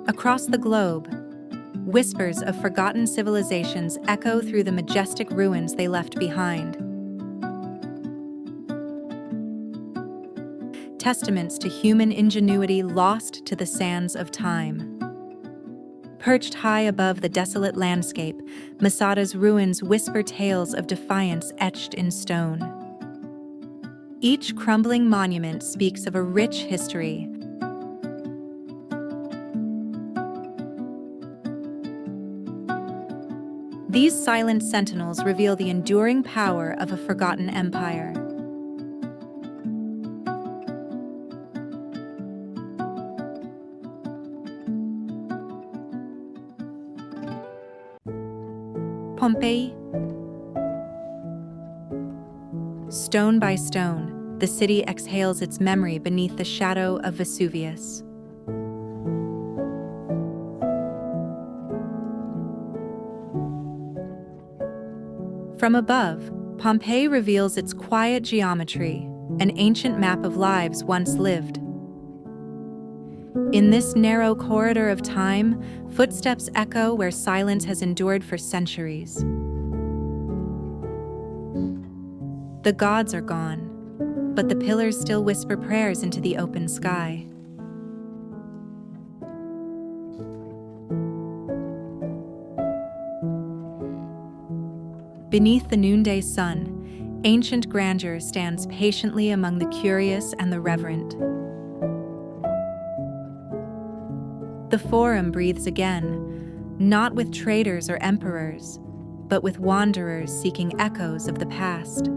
Across the globe, whispers of forgotten civilizations echo through the majestic ruins they left behind. Testaments to human ingenuity lost to the sands of time. Perched high above the desolate landscape, Masada's ruins whisper tales of defiance etched in stone. Each crumbling monument speaks of a rich history. These silent sentinels reveal the enduring power of a forgotten empire. Pompeii. Stone by stone, the city exhales its memory beneath the shadow of Vesuvius. From above, Pompeii reveals its quiet geometry, an ancient map of lives once lived. In this narrow corridor of time, footsteps echo where silence has endured for centuries. The gods are gone, but the pillars still whisper prayers into the open sky. Beneath the noonday sun, ancient grandeur stands patiently among the curious and the reverent. The Forum breathes again, not with traders or emperors, but with wanderers seeking echoes of the past.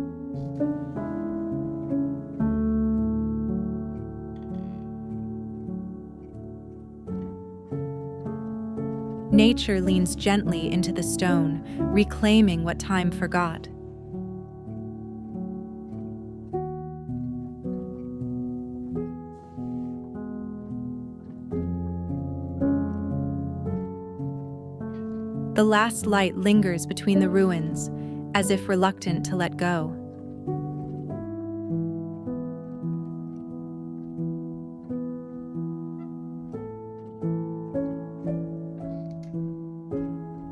Nature leans gently into the stone, reclaiming what time forgot. The last light lingers between the ruins, as if reluctant to let go.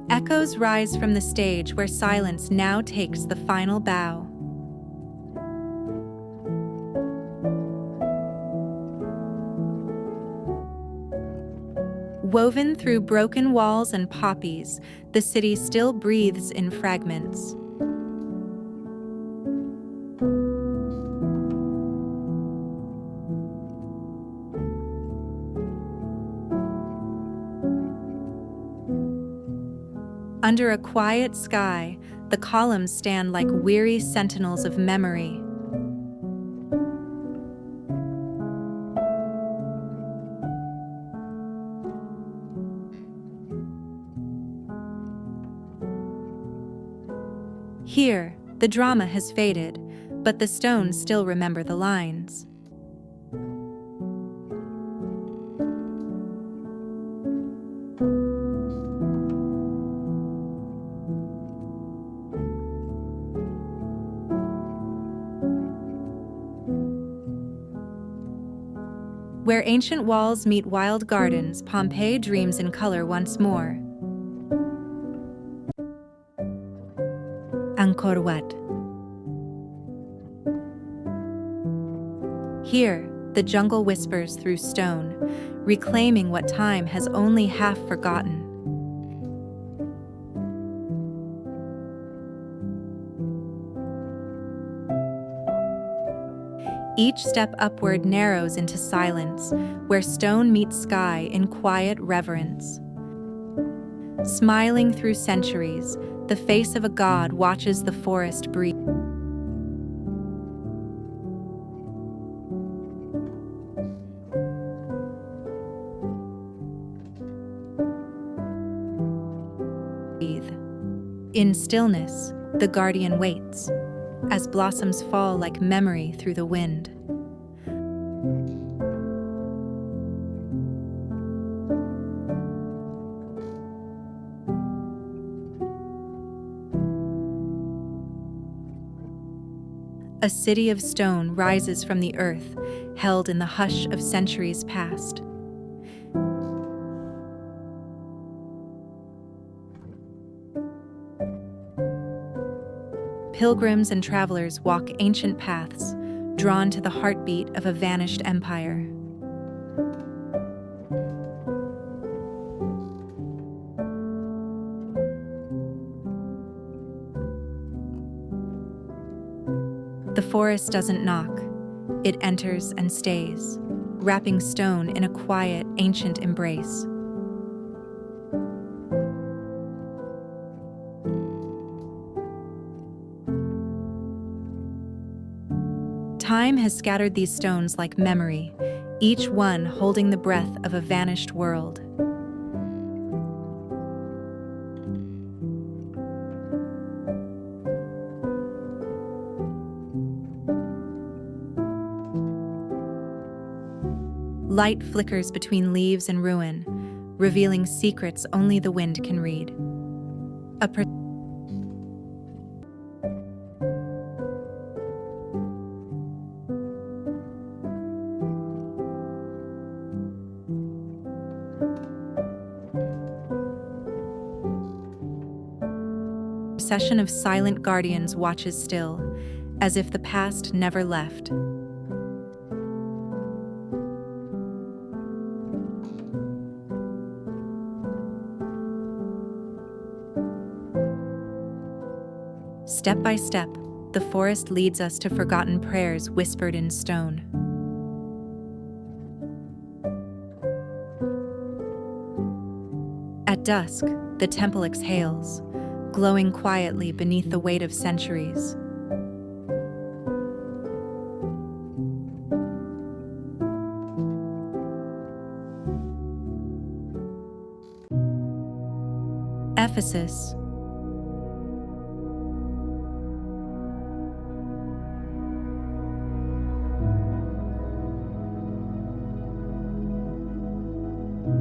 Echoes rise from the stage where silence now takes the final bow. Woven through broken walls and poppies, the city still breathes in fragments. Under a quiet sky, the columns stand like weary sentinels of memory. Here, the drama has faded, but the stones still remember the lines. Where ancient walls meet wild gardens, Pompeii dreams in color once more. Angkor Wat. Here, the jungle whispers through stone, reclaiming what time has only half forgotten. Each step upward narrows into silence, where stone meets sky in quiet reverence. Smiling through centuries, the face of a god watches the forest breathe. In stillness, the guardian waits, as blossoms fall like memory through the wind. A city of stone rises from the earth, held in the hush of centuries past. pilgrims and travelers walk ancient paths, drawn to the heartbeat of a vanished empire. The forest doesn't knock. It enters and stays, wrapping stone in a quiet, ancient embrace. Time has scattered these stones like memory, each one holding the breath of a vanished world. Light flickers between leaves and ruin, revealing secrets only the wind can read. A procession of silent guardians watches still, as if the past never left. Step by step, the forest leads us to forgotten prayers whispered in stone. At dusk, the temple exhales, glowing quietly beneath the weight of centuries. Ephesus.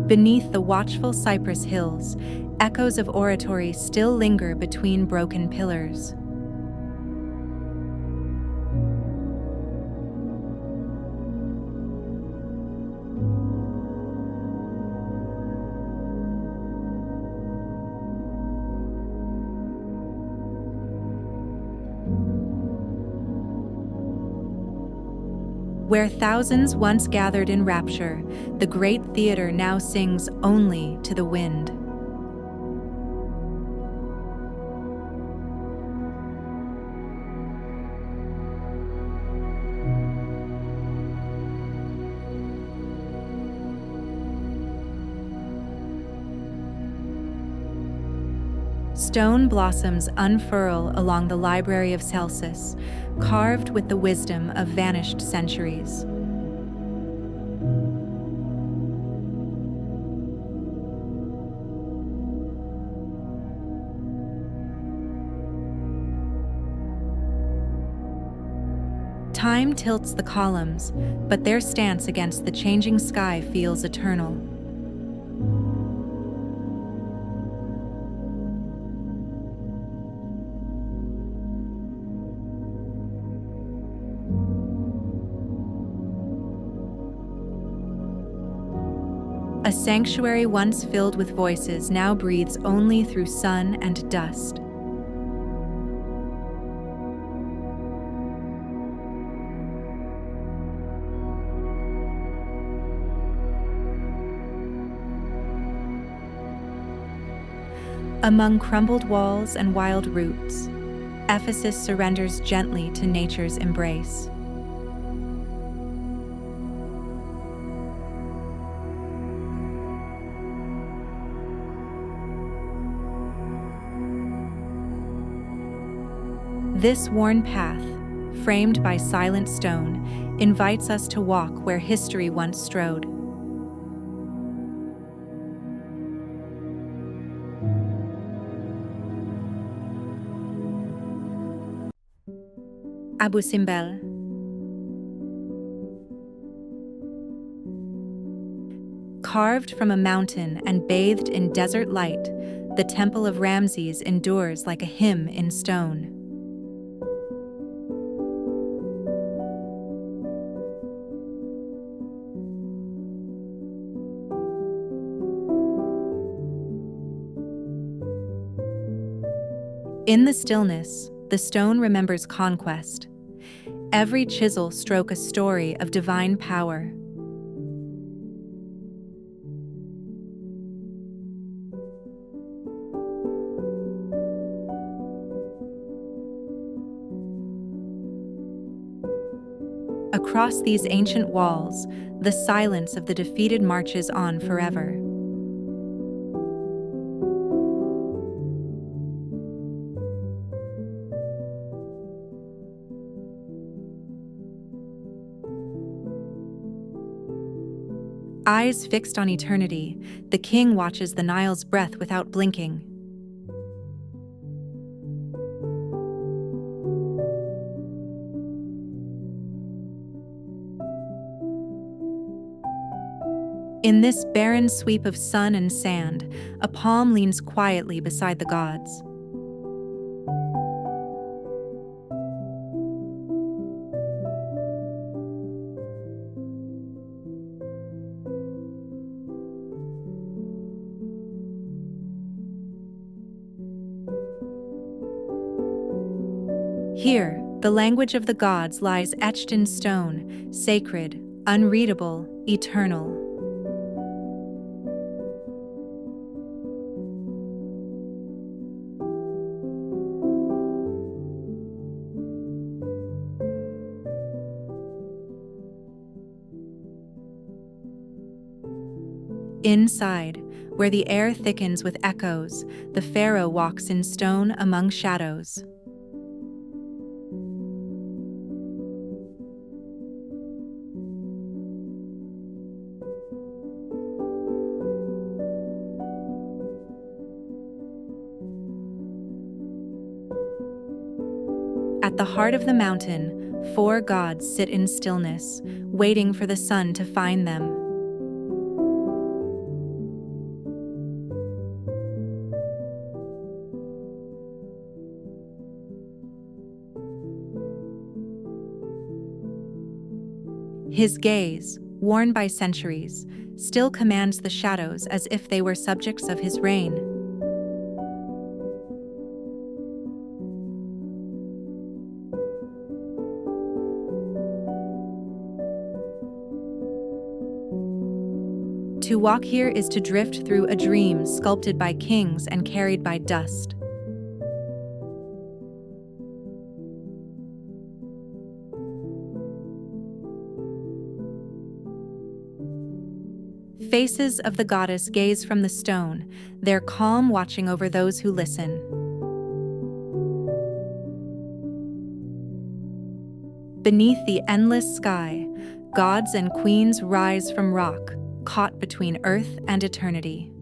Beneath the watchful cypress hills, echoes of oratory still linger between broken pillars. Where thousands once gathered in rapture, the great theater now sings only to the wind. Stone blossoms unfurl along the Library of Celsus, carved with the wisdom of vanished centuries. Time tilts the columns, but their stance against the changing sky feels eternal. A sanctuary once filled with voices now breathes only through sun and dust. Among crumbled walls and wild roots, Ephesus surrenders gently to nature's embrace. This worn path, framed by silent stone, invites us to walk where history once strode. Abu Simbel. Carved from a mountain and bathed in desert light, the Temple of Ramses endures like a hymn in stone. In the stillness, the stone remembers conquest. Every chisel stroke a story of divine power. Across these ancient walls, the silence of the defeated marches on forever. Eyes fixed on eternity, the king watches the Nile's breath without blinking. In this barren sweep of sun and sand, a palm leans quietly beside the gods. Here, the language of the gods lies etched in stone, sacred, unreadable, eternal. Inside, where the air thickens with echoes, the pharaoh walks in stone among shadows. At the heart of the mountain, 4 gods sit in stillness, waiting for the sun to find them. His gaze, worn by centuries, still commands the shadows as if they were subjects of his reign. To walk here is to drift through a dream sculpted by kings and carried by dust. Faces of the goddess gaze from the stone, their calm watching over those who listen. Beneath the endless sky, gods and queens rise from rock, caught between earth and eternity.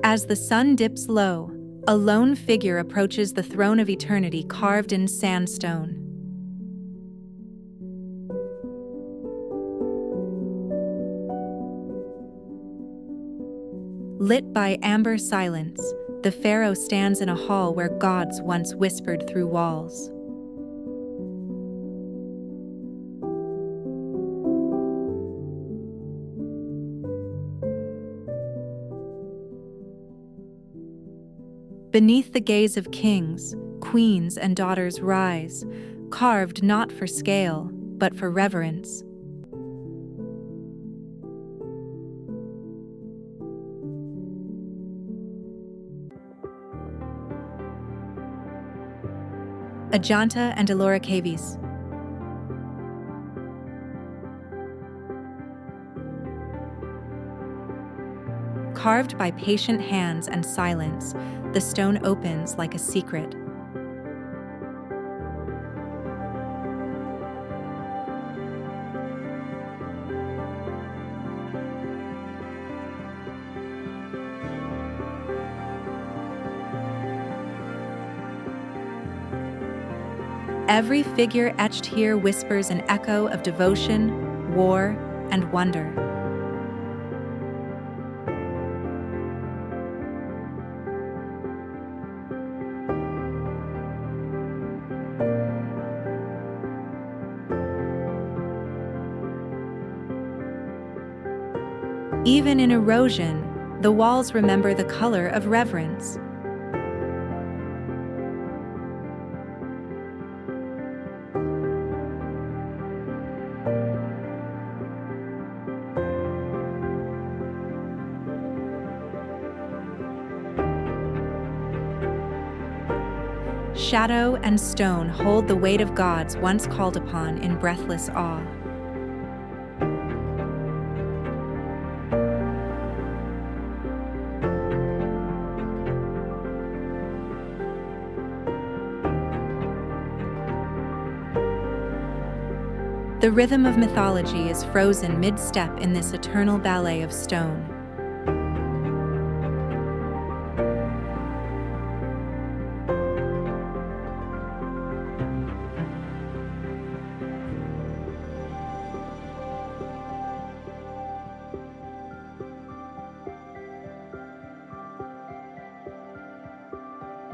As the sun dips low, a lone figure approaches the throne of eternity carved in sandstone. Lit by amber silence, the pharaoh stands in a hall where gods once whispered through walls. Beneath the gaze of kings, queens, and daughters rise, carved not for scale, but for reverence. Ajanta and Ellora caves. Carved by patient hands and silence, the stone opens like a secret. Every figure etched here whispers an echo of devotion, war, and wonder. Even in erosion, the walls remember the color of reverence. Shadow and stone hold the weight of gods once called upon in breathless awe. The rhythm of mythology is frozen mid-step in this eternal ballet of stone.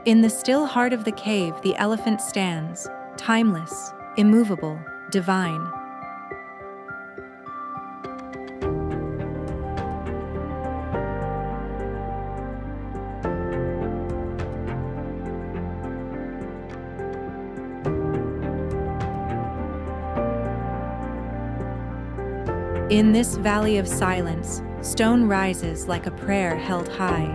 In the still heart of the cave, the elephant stands, timeless, immovable, divine. In this valley of silence, stone rises like a prayer held high.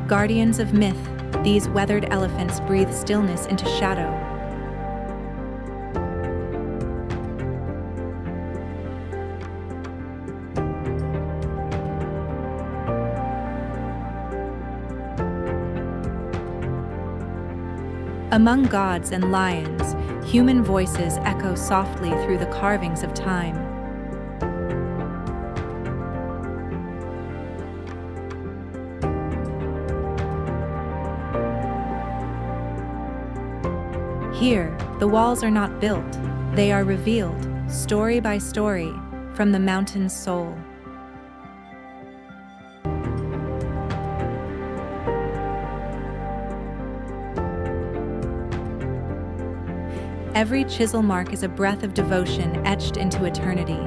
Guardians of myth, these weathered elephants breathe stillness into shadow. Among gods and lions, human voices echo softly through the carvings of time. Here, the walls are not built, they are revealed, story by story, from the mountain's soul. Every chisel mark is a breath of devotion etched into eternity.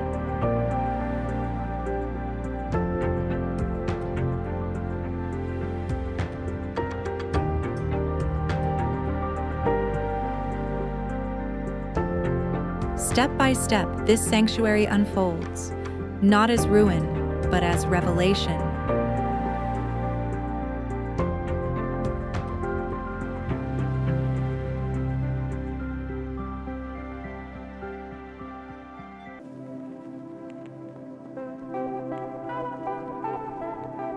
Step by step, this sanctuary unfolds, not as ruin, but as revelation.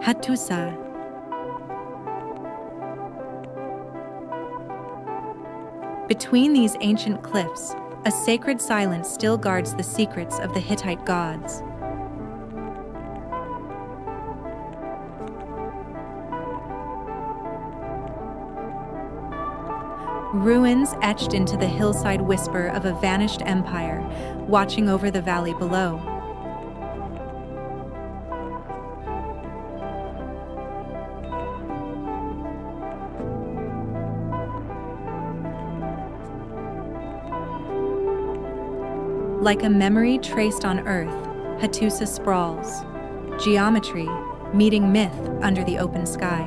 Hattusa. Between these ancient cliffs, a sacred silence still guards the secrets of the Hittite gods. Ruins etched into the hillside whisper of a vanished empire, watching over the valley below. Like a memory traced on earth, Hattusa sprawls, geometry meeting myth under the open sky.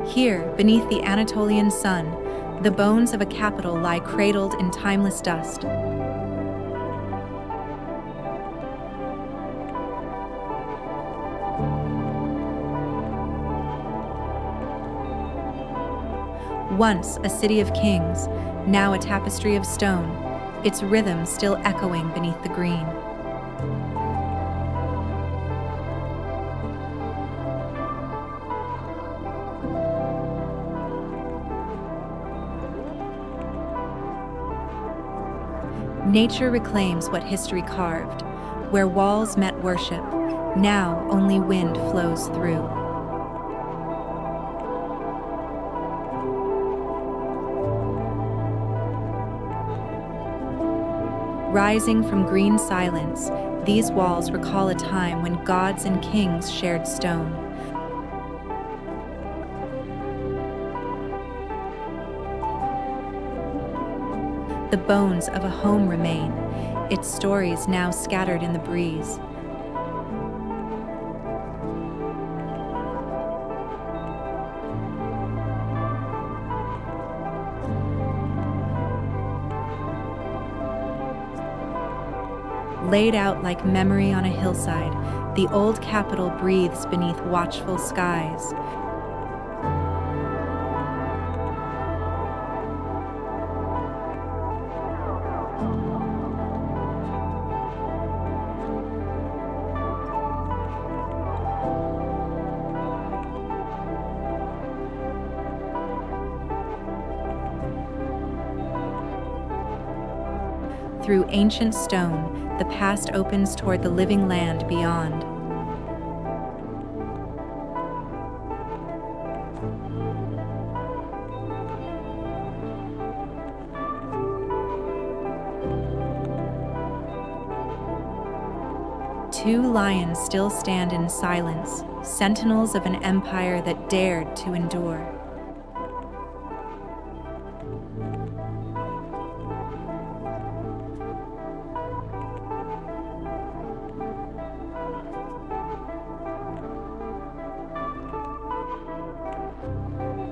Here, beneath the Anatolian sun, the bones of a capital lie cradled in timeless dust. Once a city of kings, now a tapestry of stone, its rhythm still echoing beneath the green. Nature reclaims what history carved, Where walls met worship, now only wind flows through. Rising from green silence, these walls recall a time when gods and kings shared stone. The bones of a home remain, its stories now scattered in the breeze. Laid out like memory on a hillside, the old capital breathes beneath watchful skies. Through ancient stone, the past opens toward the living land beyond. Two lions still stand in silence, sentinels of an empire that dared to endure.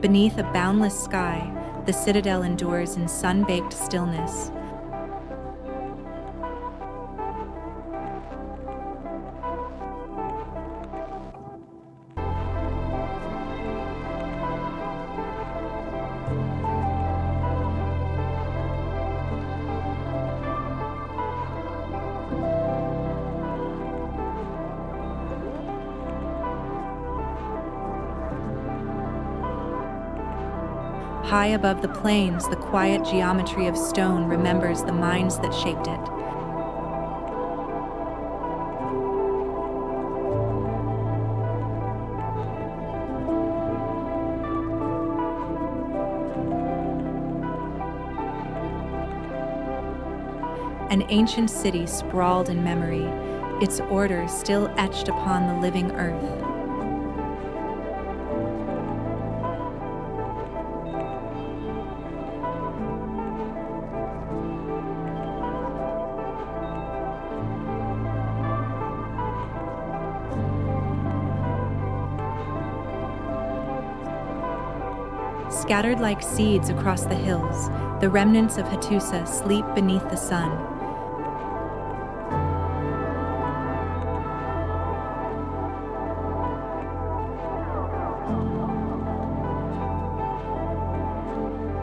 Beneath a boundless sky, the citadel endures in sun-baked stillness. High above the plains, the quiet geometry of stone remembers the minds that shaped it. An ancient city sprawled in memory, its order still etched upon the living earth. Scattered like seeds across the hills, the remnants of Hattusa sleep beneath the sun.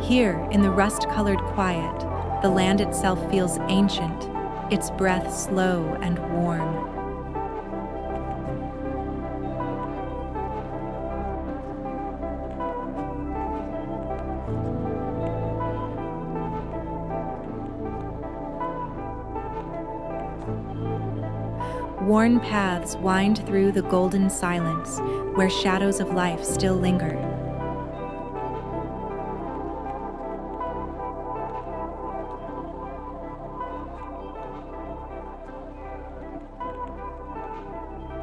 Here, in the rust-colored quiet, the land itself feels ancient, its breath slow and warm. Worn paths wind through the golden silence, where shadows of life still linger.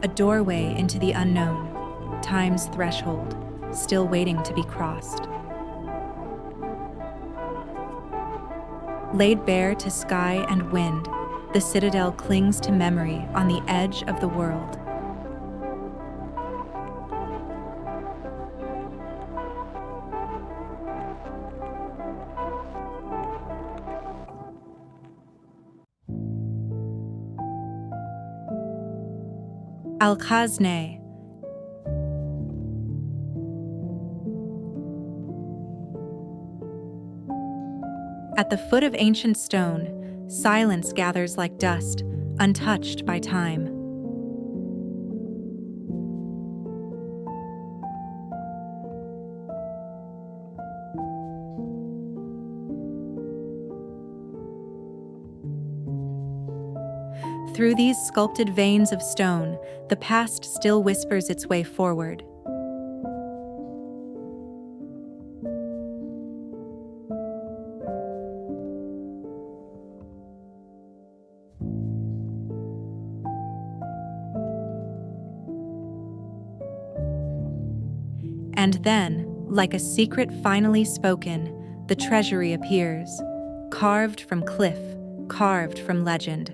A doorway into the unknown, time's threshold, still waiting to be crossed. Laid bare to sky and wind, the citadel clings to memory on the edge of the world. Al-Khazne. At the foot of ancient stone, silence gathers like dust, untouched by time. through these sculpted veins of stone, the past still whispers its way forward. And then, like a secret finally spoken, the treasury appears, carved from cliff, carved from legend.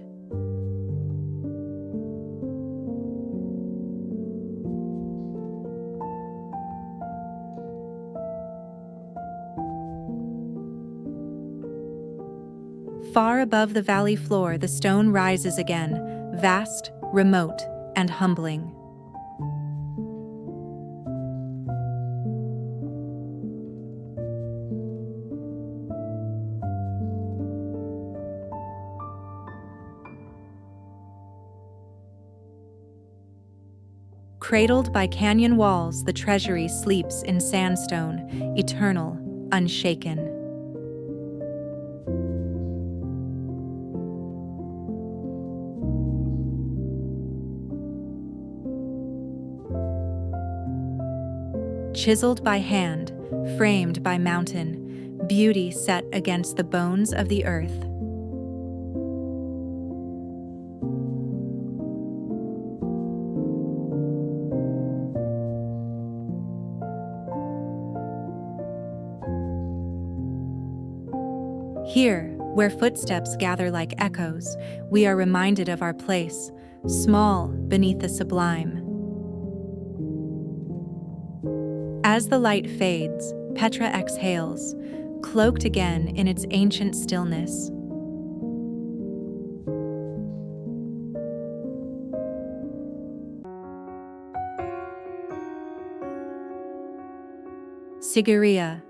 Far above the valley floor, the stone rises again, vast, remote, and humbling. Cradled by canyon walls, the treasury sleeps in sandstone, eternal, unshaken. Chiseled by hand, framed by mountain, beauty set against the bones of the earth. Here, where footsteps gather like echoes, we are reminded of our place, small beneath the sublime. As the light fades, Petra exhales, cloaked again in its ancient stillness. Sigiriya.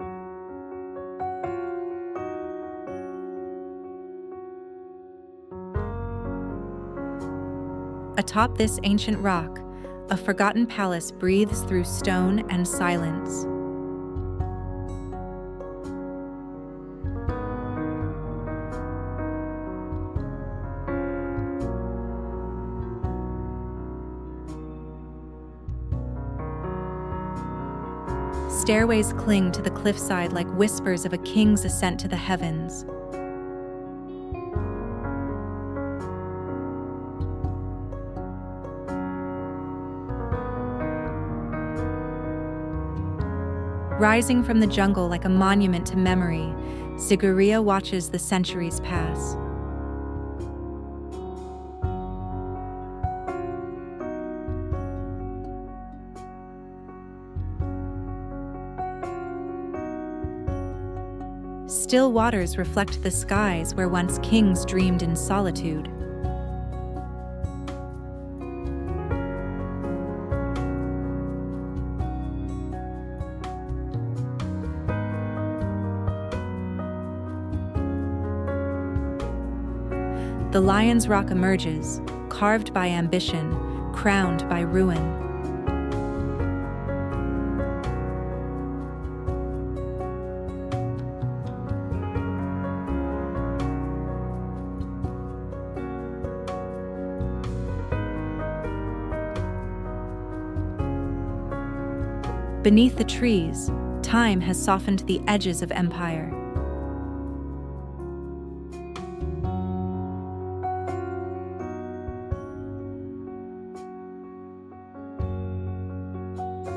Atop this ancient rock, a forgotten palace breathes through stone and silence. Stairways cling to the cliffside like whispers of a king's ascent to the heavens. Rising from the jungle like a monument to memory, Sigiriya watches the centuries pass. Still waters reflect the skies where once kings dreamed in solitude. The Lion's Rock emerges, carved by ambition, crowned by ruin. Beneath the trees, time has softened the edges of empire.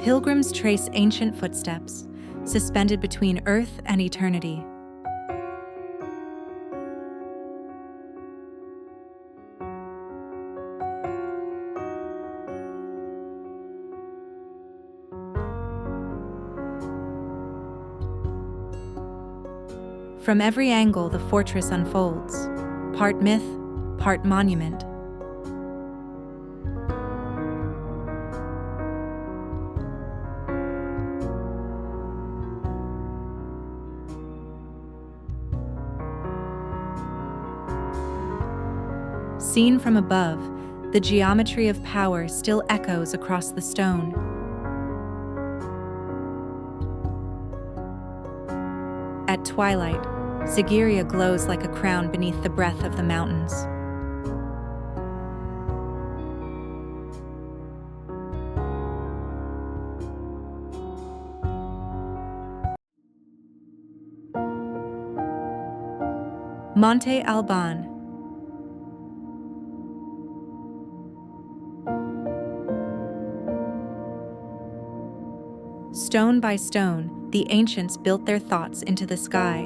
Pilgrims trace ancient footsteps, suspended between earth and eternity. From every angle, the fortress unfolds, part myth, part monument. Seen from above, the geometry of power still echoes across the stone. At twilight, Sigiriya glows like a crown beneath the breath of the mountains. Monte Alban. Stone by stone, the ancients built their thoughts into the sky.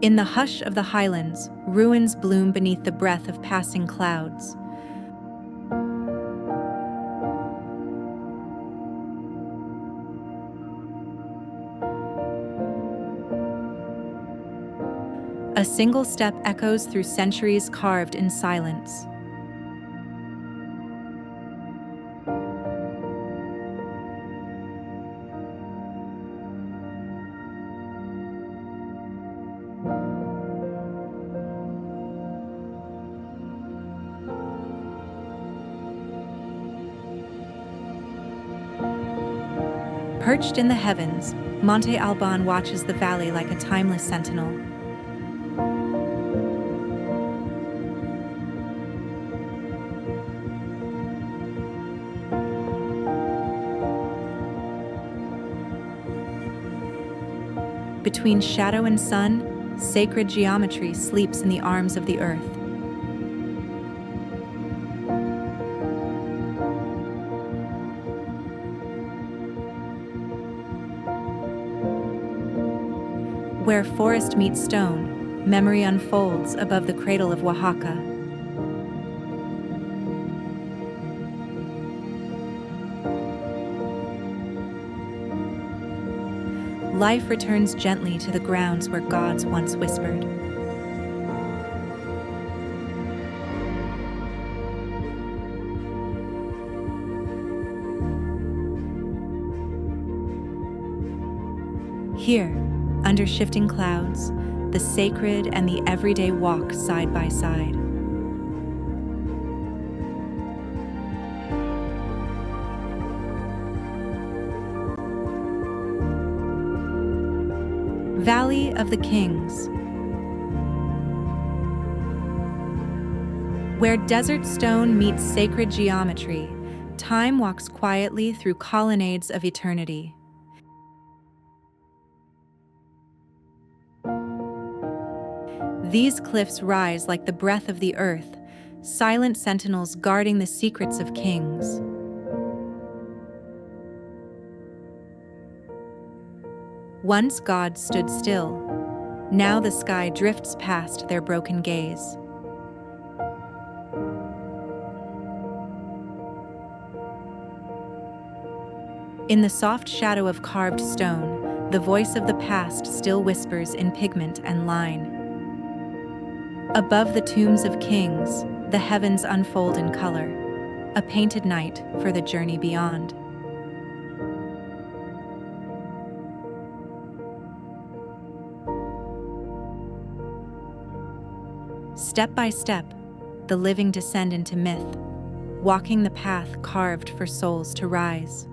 In the hush of the highlands, ruins bloom beneath the breath of passing clouds. A single step echoes through centuries carved in silence. Perched in the heavens, Monte Alban watches the valley like a timeless sentinel. Between shadow and sun, sacred geometry sleeps in the arms of the earth. Where forest meets stone, memory unfolds above the cradle of Oaxaca. Life returns gently to the grounds where gods once whispered. Here, under shifting clouds, the sacred and the everyday walk side by side. Valley of the Kings. Where desert stone meets sacred geometry, time walks quietly through colonnades of eternity. These cliffs rise like the breath of the earth, silent sentinels guarding the secrets of kings. Once gods stood still. Now the sky drifts past their broken gaze. In the soft shadow of carved stone, the voice of the past still whispers in pigment and line. Above the tombs of kings, the heavens unfold in color, a painted night for the journey beyond. Step by step, the living descend into myth, walking the path carved for souls to rise.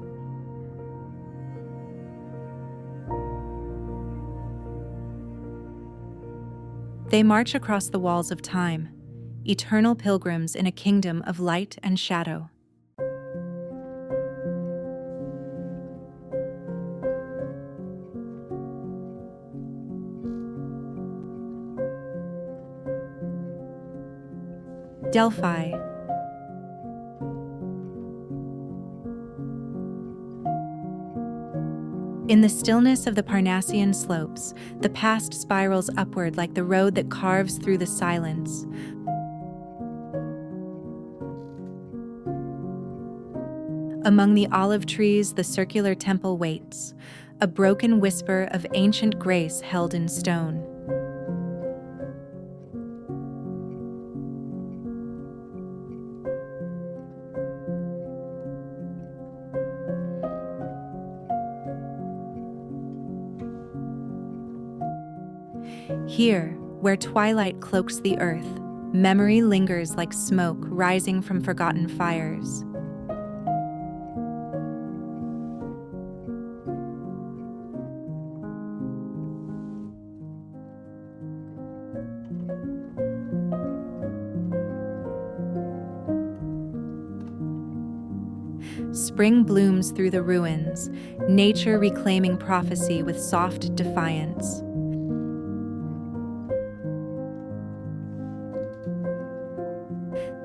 They march across the walls of time, eternal pilgrims in a kingdom of light and shadow. Delphi. In the stillness of the Parnassian slopes, the past spirals upward like the road that carves through the silence. Among the olive trees, the circular temple waits, a broken whisper of ancient grace held in stone. Here, where twilight cloaks the earth, memory lingers like smoke rising from forgotten fires. Spring blooms through the ruins, nature reclaiming prophecy with soft defiance.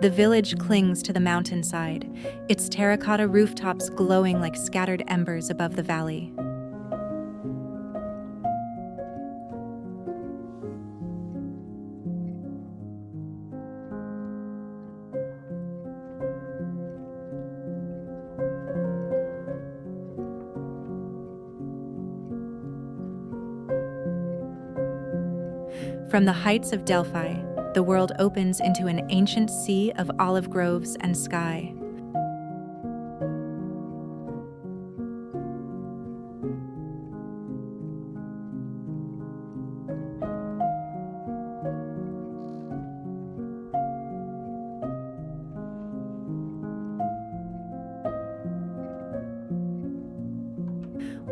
The village clings to the mountainside, its terracotta rooftops glowing like scattered embers above the valley. From the heights of Delphi, the world opens into an ancient sea of olive groves and sky.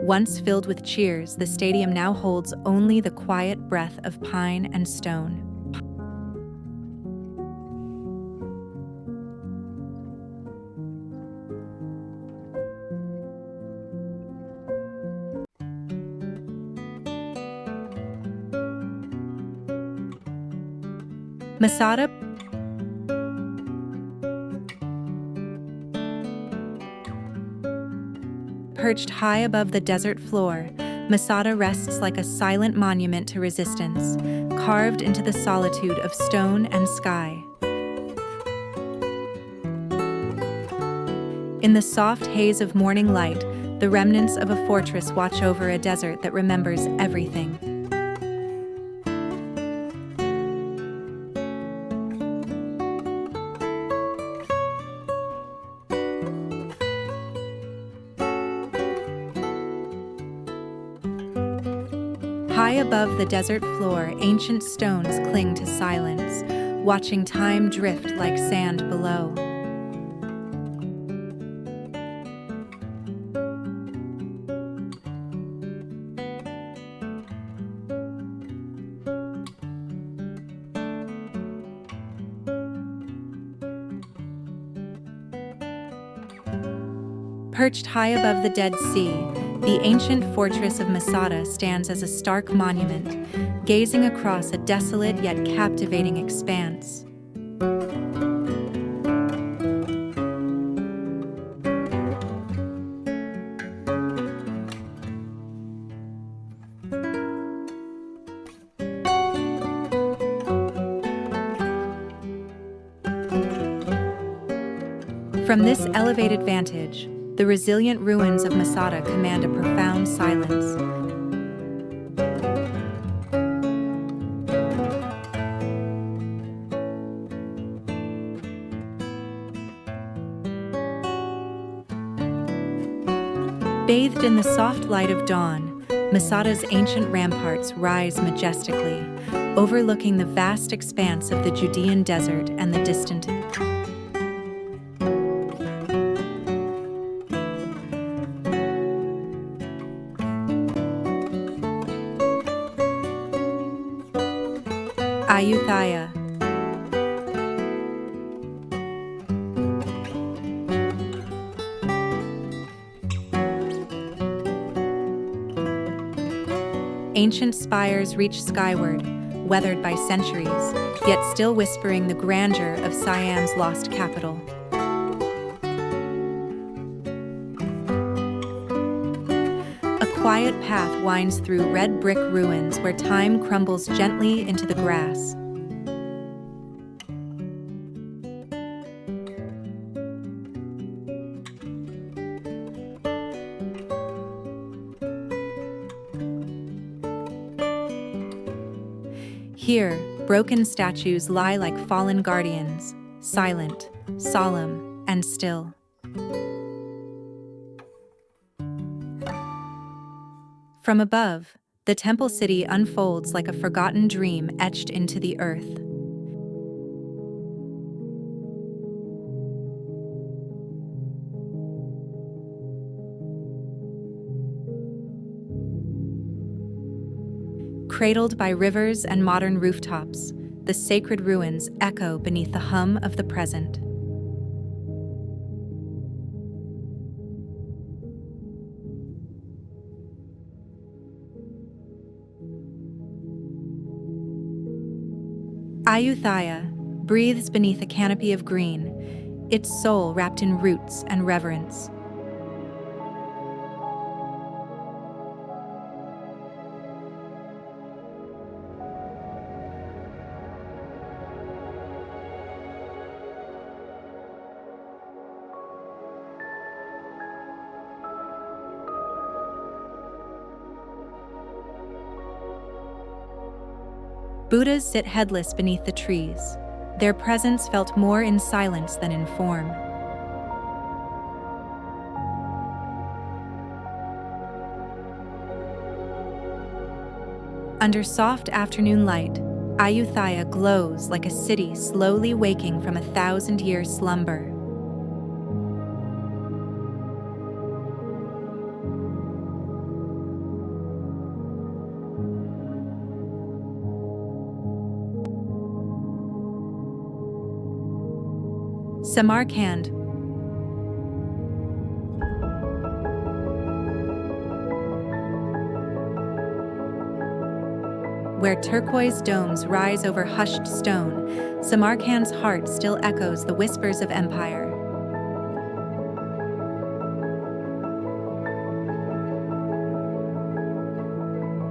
Once filled with cheers, the stadium now holds only the quiet breath of pine and stone. Masada perched high above the desert floor, Masada rests like a silent monument to resistance, carved into the solitude of stone and sky. In the soft haze of morning light, the remnants of a fortress watch over a desert that remembers everything. High above the desert floor, ancient stones cling to silence, watching time drift like sand below. Perched high above the Dead Sea, the ancient fortress of Masada stands as a stark monument, gazing across a desolate yet captivating expanse. From this elevated vantage, the resilient ruins of Masada command a profound silence. Bathed in the soft light of dawn, Masada's ancient ramparts rise majestically, overlooking the vast expanse of the Judean desert and the distant Ayutthaya. Ancient spires reach skyward, weathered by centuries, yet still whispering the grandeur of Siam's lost capital. A quiet path winds through red brick ruins where time crumbles gently into the grass. Here, broken statues lie like fallen guardians, silent, solemn, and still. From above, the temple city unfolds like a forgotten dream etched into the earth. Cradled by rivers and modern rooftops, the sacred ruins echo beneath the hum of the present. Ayutthaya breathes beneath a canopy of green, its soul wrapped in roots and reverence. Buddhas sit headless beneath the trees. Their presence felt more in silence than in form. Under soft afternoon light, Ayutthaya glows like a city slowly waking from a 1,000-year slumber. Samarkand, where turquoise domes rise over hushed stone, Samarkand's heart still echoes the whispers of empire.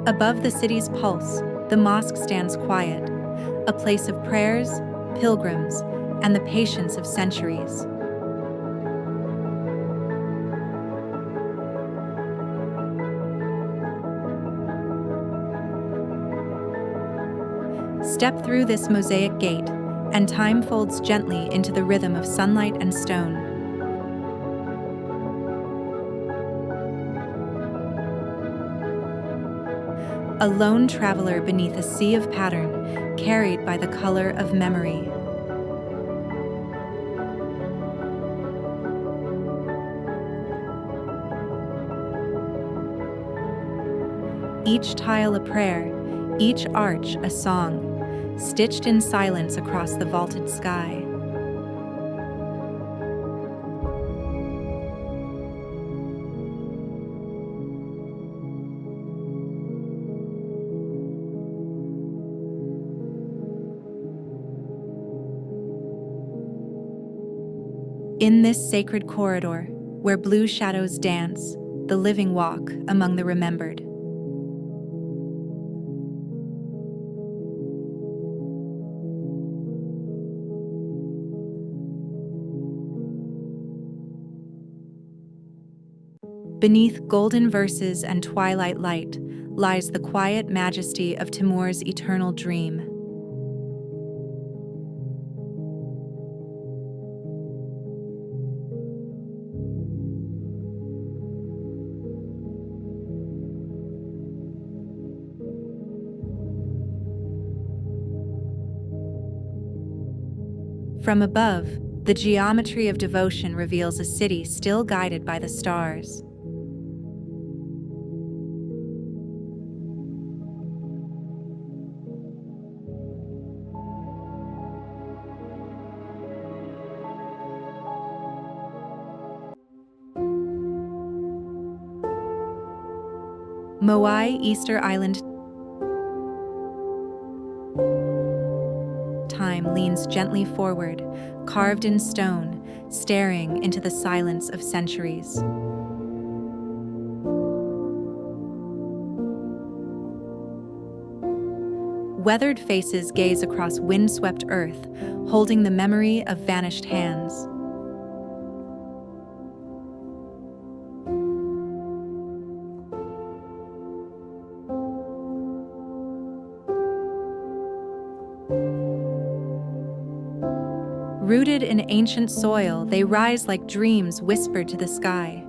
Above the city's pulse, the mosque stands quiet, a place of prayers, pilgrims, and the patience of centuries. Step through this mosaic gate, and time folds gently into the rhythm of sunlight and stone. A lone traveler beneath a sea of pattern, carried by the color of memory. Each tile a prayer, each arch a song, stitched in silence across the vaulted sky. In this sacred corridor, where blue shadows dance, the living walk among the remembered. Beneath golden verses and twilight light lies the quiet majesty of Timur's eternal dream. From above, the geometry of devotion reveals a city still guided by the stars. Moai, Easter Island. Time leans gently forward, carved in stone, staring into the silence of centuries. Weathered faces gaze across windswept earth, holding the memory of vanished hands. Rooted in ancient soil, they rise like dreams whispered to the sky.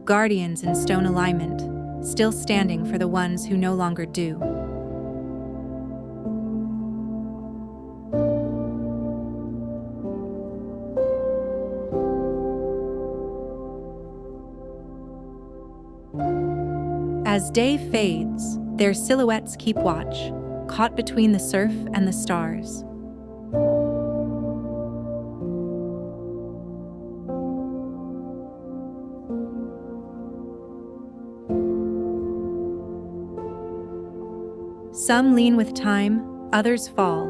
Guardians in stone alignment, still standing for the ones who no longer do. As day fades, their silhouettes keep watch, caught between the surf and the stars. Some lean with time, others fall,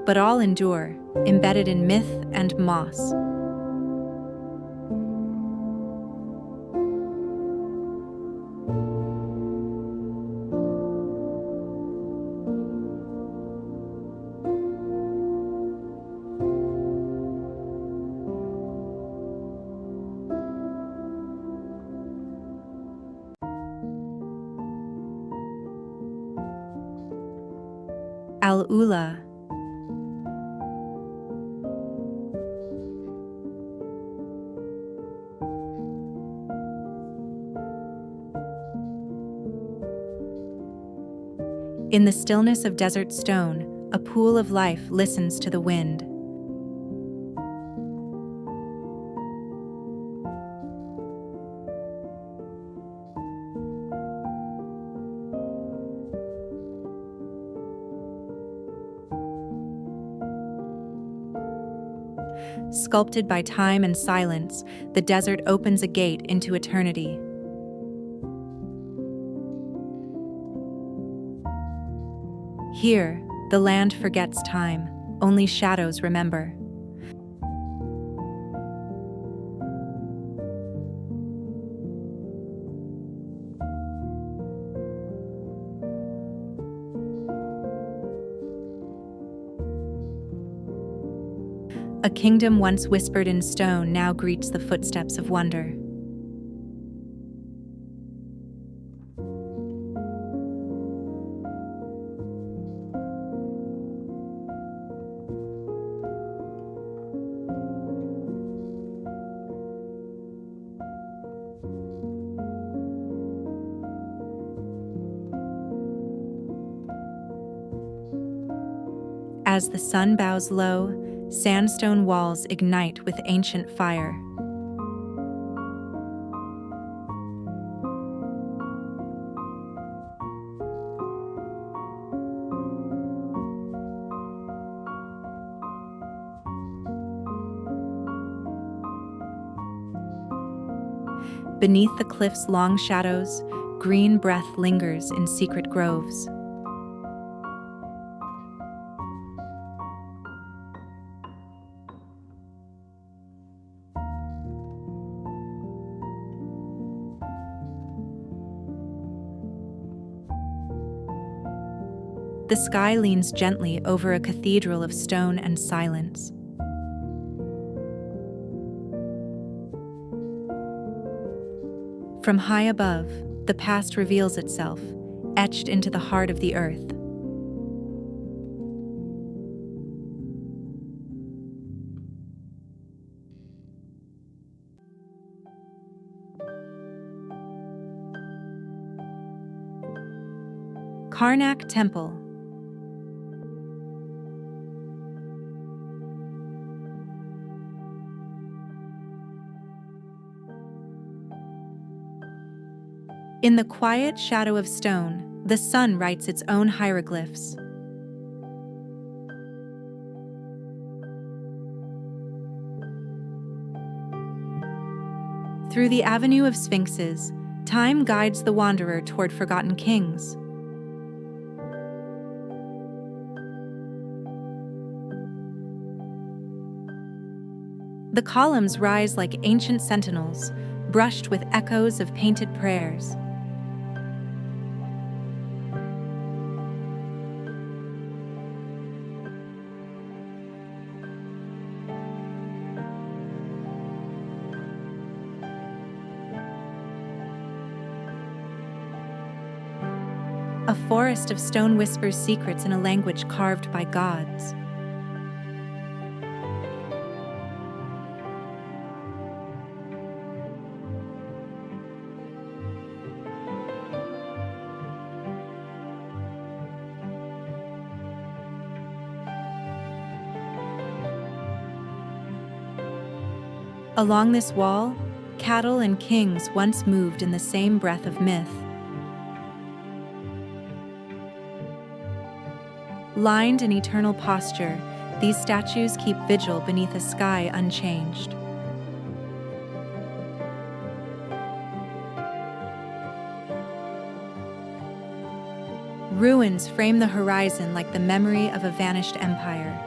but all endure, embedded in myth and moss. Al-Ula. In the stillness of desert stone, a pool of life listens to the wind. Sculpted by time and silence, the desert opens a gate into eternity. Here, the land forgets time, only shadows remember. A kingdom once whispered in stone now greets the footsteps of wonder. As the sun bows low, sandstone walls ignite with ancient fire. Beneath the cliff's long shadows, green breath lingers in secret groves. The sky leans gently over a cathedral of stone and silence. From high above, the past reveals itself, etched into the heart of the earth. Karnak Temple. In the quiet shadow of stone, the sun writes its own hieroglyphs. Through the avenue of sphinxes, time guides the wanderer toward forgotten kings. The columns rise like ancient sentinels, brushed with echoes of painted prayers. A forest of stone whispers secrets in a language carved by gods. Along this wall, cattle and kings once moved in the same breath of myth. Lined in eternal posture, these statues keep vigil beneath a sky unchanged. Ruins frame the horizon like the memory of a vanished empire.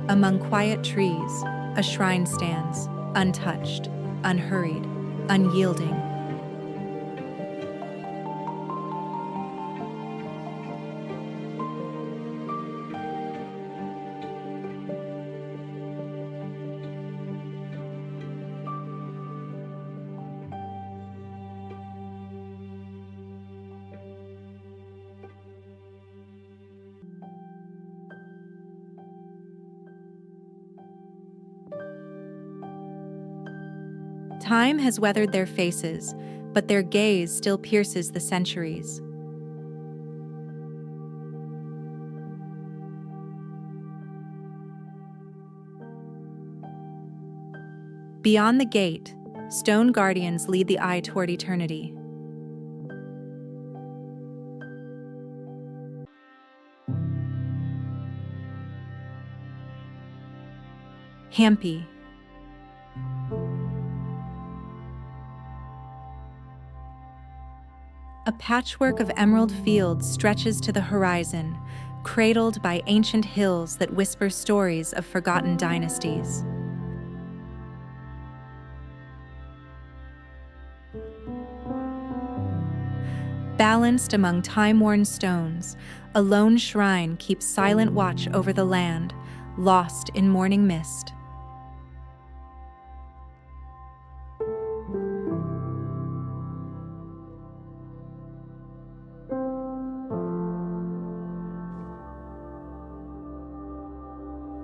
Among quiet trees, a shrine stands, untouched, unhurried, unyielding. Time has weathered their faces, but their gaze still pierces the centuries. Beyond the gate, stone guardians lead the eye toward eternity. Hampi. A patchwork of emerald fields stretches to the horizon, cradled by ancient hills that whisper stories of forgotten dynasties. Balanced among time-worn stones, a lone shrine keeps silent watch over the land, lost in morning mist.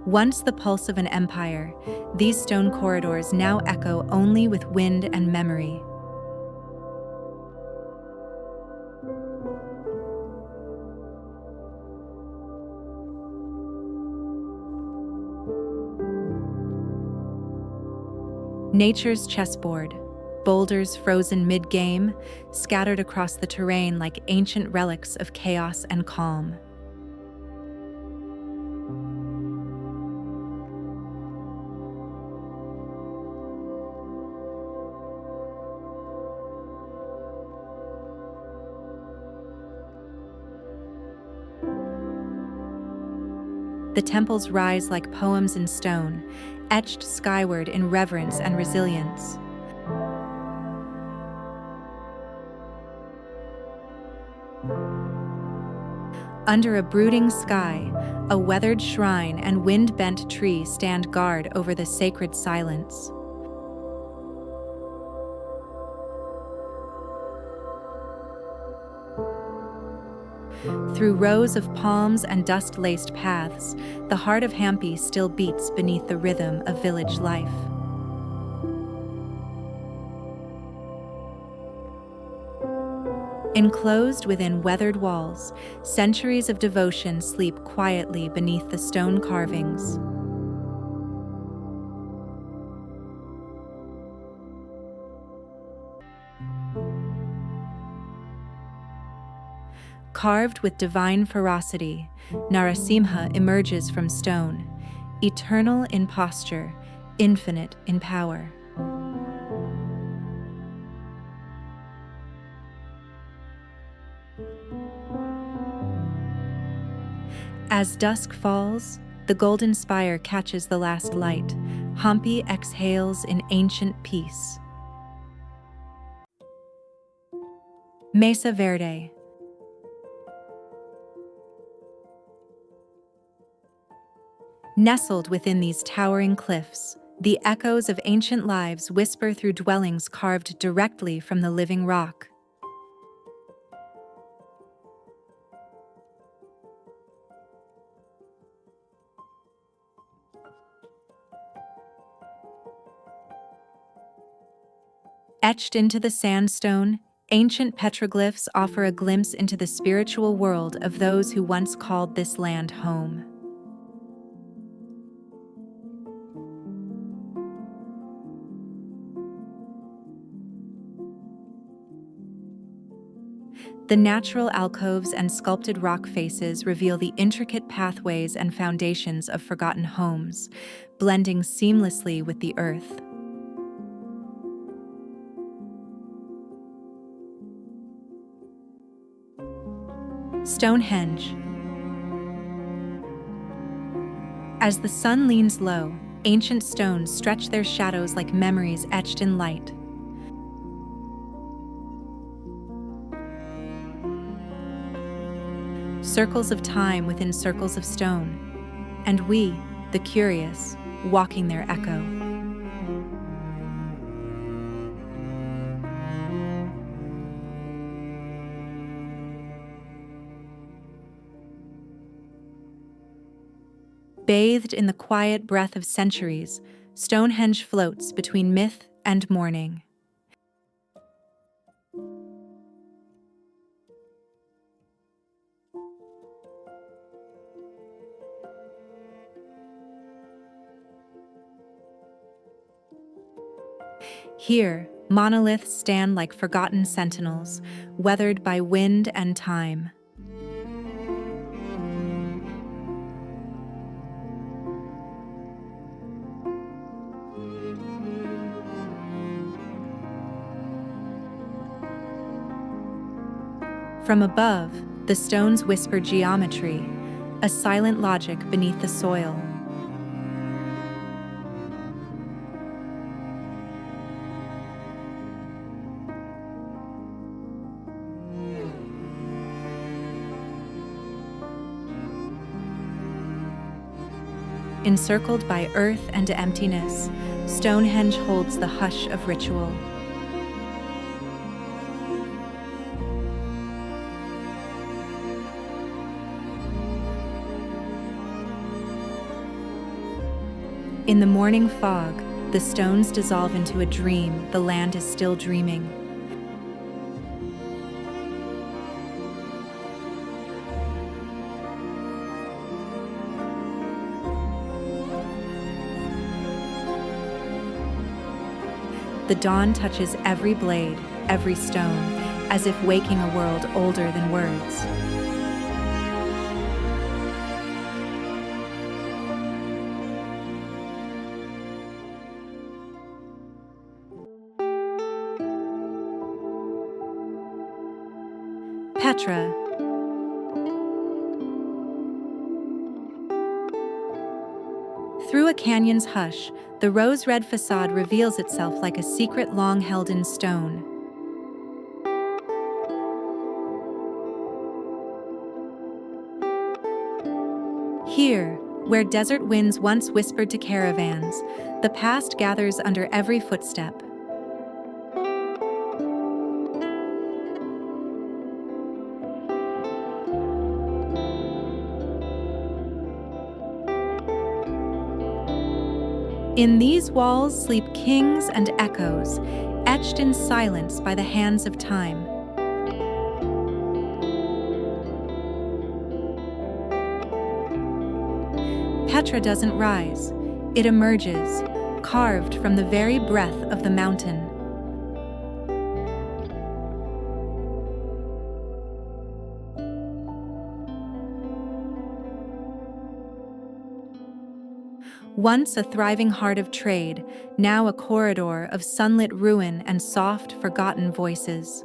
Once the pulse of an empire, these stone corridors now echo only with wind and memory. Nature's chessboard, boulders frozen mid-game, scattered across the terrain like ancient relics of chaos and calm. The temples rise like poems in stone, etched skyward in reverence and resilience. Under a brooding sky, a weathered shrine and wind-bent tree stand guard over the sacred silence. Through rows of palms and dust-laced paths, the heart of Hampi still beats beneath the rhythm of village life. Enclosed within weathered walls, centuries of devotion sleep quietly beneath the stone carvings. Carved with divine ferocity, Narasimha emerges from stone, eternal in posture, infinite in power. As dusk falls, the golden spire catches the last light. Hampi exhales in ancient peace. Mesa Verde. Nestled within these towering cliffs, the echoes of ancient lives whisper through dwellings carved directly from the living rock. Etched into the sandstone, ancient petroglyphs offer a glimpse into the spiritual world of those who once called this land home. The natural alcoves and sculpted rock faces reveal the intricate pathways and foundations of forgotten homes, blending seamlessly with the earth. Stonehenge. As the sun leans low, ancient stones stretch their shadows like memories etched in light. Circles of time within circles of stone, and we, the curious, walking their echo. Bathed in the quiet breath of centuries, Stonehenge floats between myth and morning. Here, monoliths stand like forgotten sentinels, weathered by wind and time. From above, the stones whisper geometry, a silent logic beneath the soil. Encircled by earth and emptiness, Stonehenge holds the hush of ritual. In the morning fog, the stones dissolve into a dream. The land is still dreaming. The dawn touches every blade, every stone, as if waking a world older than words. Petra. Through a canyon's hush, the rose-red facade reveals itself like a secret long held in stone. Here, where desert winds once whispered to caravans, the past gathers under every footstep. In these walls sleep kings and echoes, etched in silence by the hands of time. Petra doesn't rise, it emerges, carved from the very breath of the mountain. Once a thriving heart of trade, now a corridor of sunlit ruin and soft, forgotten voices.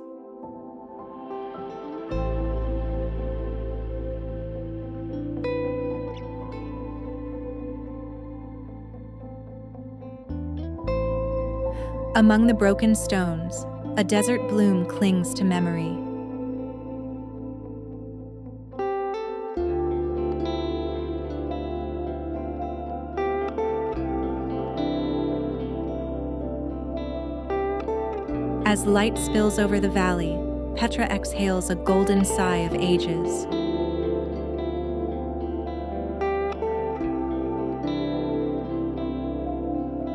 Among the broken stones, a desert bloom clings to memory. As light spills over the valley, Petra exhales a golden sigh of ages.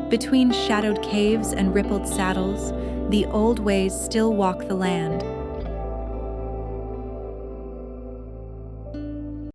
Between shadowed caves and rippled saddles, the old ways still walk the land.